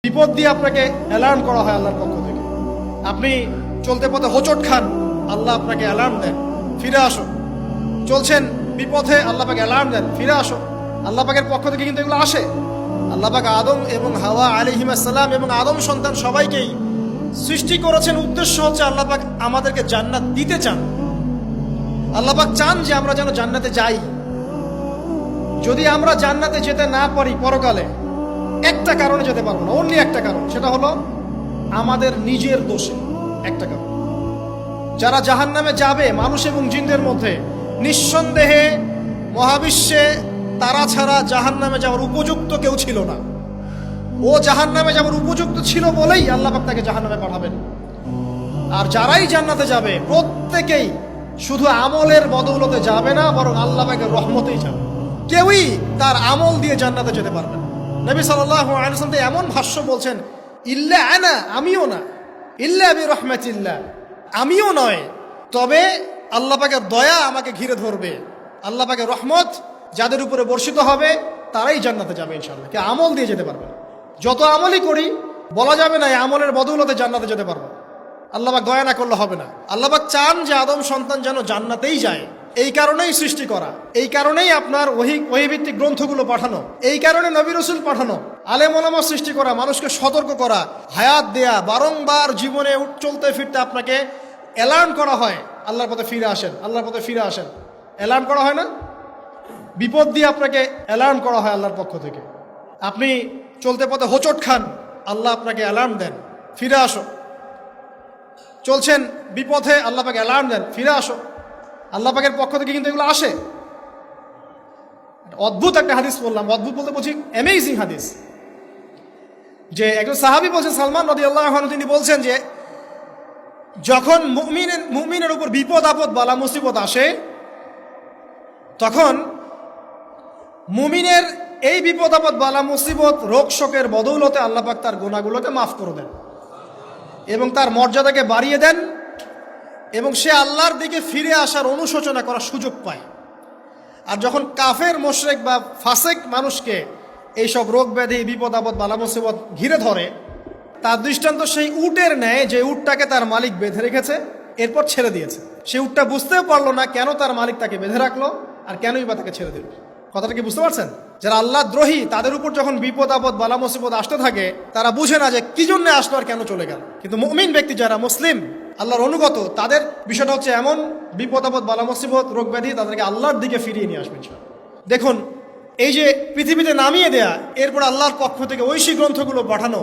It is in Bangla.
বিপদ দিয়ে আপনাকে অ্যালার্ম করা হয় আল্লাহর পক্ষ থেকে। আপনি চলতে পথে হোঁচট খান, আল্লাহ আপনাকে অ্যালার্ম দেন, ফিরে আসো। চলছেন বিপথে, আল্লাহ পাকে অ্যালার্ম দেন, ফিরে আসো। আল্লাহ পাকের পক্ষ থেকে কিন্তু এগুলো আসে। আল্লাহ পাক আদম এবং হাওয়া আলাইহিস সালাম এবং আদম সন্তান সবাইকেই সৃষ্টি করেছেন। উদ্দেশ্য হচ্ছে আল্লাহ পাক আমাদেরকে জান্নাত দিতে চান। আল্লাহ পাক চান যে আমরা যেন জান্নাতে যাই। যদি আমরা জান্নাতে যেতে না পারি পরকালে, একটা কারণে যেতে পারবো না, অনলি একটা কারণ, সেটা হলো আমাদের নিজের দোষে। একটা কারণ, যারা জাহান্নামে যাবে মানুষ এবং জিনদের মধ্যে, নিঃসন্দেহে মহাবিশ্বে তারা ছাড়া জাহান্নামে যাওয়ার উপযুক্ত কেউ ছিল না। ও জাহান্নামে যাওয়ার উপযুক্ত ছিল বলেই আল্লাহ পাক তাকে জাহান্নামে পাঠাবেন। আর যারাই জান্নাতে যাবে প্রত্যেকেই শুধু আমলের বদৌলতে যাবে না, বরং আল্লাহ পাকের রহমতেই যাবে। কেউই তার আমল দিয়ে জান্নাতে যেতে পারবে না। নবী সাল্লাল্লাহু আলাইহি ওয়াসাল্লাম এমন ভাষ্য বলছেন, ইল্লা আনা, আমিও না, ইল্লা বিরহমাতিল্লাহ, আমিও নয়, তবে আল্লাহ পাকের দয়া আমাকে ঘিরে ধরবে। আল্লাহ পাকের রহমত যাদের উপরে বর্ষিত হবে তারাই জান্নাতে যাবে ইনশাআল্লাহ। কে আমল দিয়ে যেতে পারবে না। যত আমলই করি বলা যাবে না এই আমলের বদৌলতে জান্নাতে যেতে পারবো। আল্লাহ পাক দয়া না করলে হবে না। আল্লাহ পাক চান যে আদম সন্তান যেন জান্নাতেই যায়। এই কারণেই সৃষ্টি করা, এই কারণেই আপনার ওহীভিত্তিক গ্রন্থগুলো পাঠানো, এই কারণে নবী রাসূল পাঠানো, আলেম ওলামা সৃষ্টি করা, মানুষকে সতর্ক করা, হায়াত দেয়া, বারংবার জীবনে চলতে ফিরতে আপনাকে অ্যালার্ম করা হয়, আল্লাহর পথে ফিরে আসেন, আল্লাহর পথে ফিরে আসেন। অ্যালার্ম করা হয় না? বিপদ দিয়ে আপনাকে অ্যালার্ম করা হয় আল্লাহর পক্ষ থেকে। আপনি চলতে পথে হোঁচট খান, আল্লাহ আপনাকে অ্যালার্ম দেন, ফিরে আসো। চলছেন বিপথে, আল্লাহ পাকে অ্যালার্ম দেন, ফিরে আসো। আল্লাহ পাকের পক্ষ থেকে কিন্তু এগুলো আসে। অদ্ভুত একটা হাদিস বললাম, অদ্ভুত বলতে বলছি অ্যামেজিং হাদিস, যে একজন সাহাবী বলছেন, সালমান রাদিয়াল্লাহু আনহু, তিনি বলছেন যে যখন মুমিনের উপর বিপদ আপদ বালা মুসিবত আসে, তখন মুমিনের এই বিপদ আপদ বালা মুসিবত রোগ শোকের বদৌলতে আল্লাহ পাক তার গুনাহগুলোকে মাফ করে দেন এবং তার মর্যাদাকে বাড়িয়ে দেন, এবং সে আল্লাহর দিকে ফিরে আসার অনুশোচনা করার সুযোগ পায়। আর যখন কাফের মুশরিক বা ফাসেক মানুষকে এইসব রোগ ব্যাধি বিপদ আপদ বালা মুসিবত ঘিরে ধরে, তার দৃষ্টান্ত সেই উটের ন্যায় যে উটটাকে তার মালিক বেঁধে রেখেছে, এরপর ছেড়ে দিয়েছে। সে উটটা বুঝতেও পারলো না কেন তার মালিক তাকে বেঁধে রাখলো আর কেনই বা তাকে ছেড়ে দিল। কথাটা কি বুঝতে পারছেন? যারা আল্লাহ দ্রোহী, তাদের উপর যখন বিপদ আপদ বালা মুসিবত আসতে থাকে, তারা বুঝে না যে কি জন্য আসলো আর কেন চলে গেল। কিন্তু মুমিন ব্যক্তি যারা মুসলিম, আল্লাহর অনুগত, তাদের বিষয়টা হচ্ছে এমন, বিপদ আপদ বালা মুসিবত রোগ ব্যাধি তাদেরকে আল্লাহর দিকে ফিরিয়ে নিয়ে আসবে। দেখুন, এই যে পৃথিবীতে নামিয়ে দেয়া, এরপর আল্লাহর পক্ষ থেকে ঐশী গ্রন্থগুলো পাঠানো,